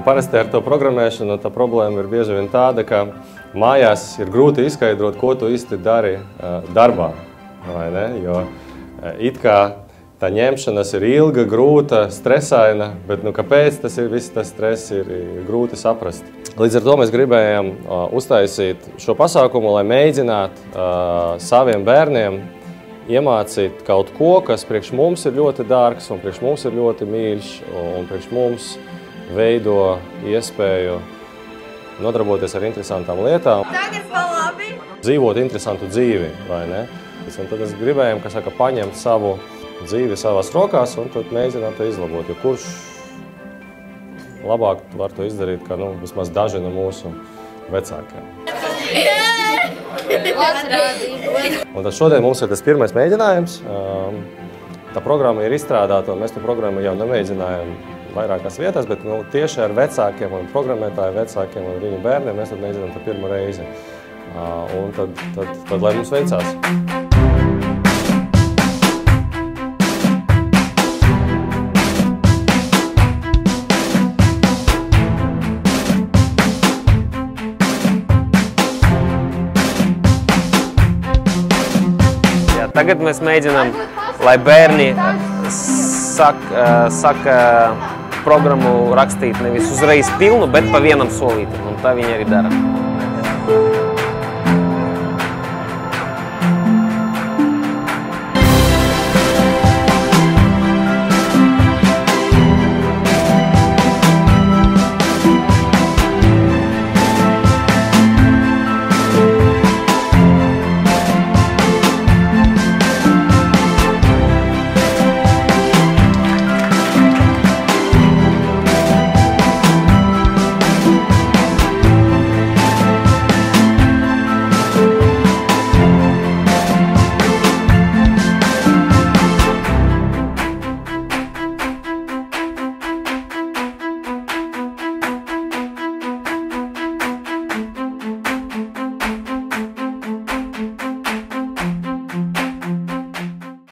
Parasti ar to programmēšanu tā problēma ir bieži vien tāda, ka mājās ir grūti izskaidrot, ko tu īsti dari darbā, vai ne? Jo it kā tā ņemšanas ir ilga, grūta, stresaina, bet kāpēc viss tas stress ir grūti saprast. Līdz ar to mēs gribējām uztaisīt šo pasākumu, lai mēģinātu saviem bērniem iemācīt kaut ko, kas priekš mums ir ļoti dārgs un priekš mums ir ļoti mīļš un priekš mums veido iespēju nodarboties ar interesantām lietām. Tagad pa labi. Dzīvot interesantu dzīvi, vai ne? Un tad mēs gribējām, paņemt savu dzīvi savās rokās un tad mēģināt to izlabot. Jo kurš labāk var to izdarīt, kā vismaz daži no mūsu vecākiem. Un tad šodien mums ir tas pirmais mēģinājums. Tā programma ir izstrādāta, un mēs to programmu jau nemēģinājām vairākās vietās, bet tieši ar vecākiem un programmētāju vecākiem un viņu bērniem mēs tad mēģinām to pirmo reizi. Un tad lai mums veicās. Tagad mēs mēģinām, lai bērni saka programmu rakstīt nevis uzreiz pilnu, bet pa vienam solītam, un tā viņi arī dara.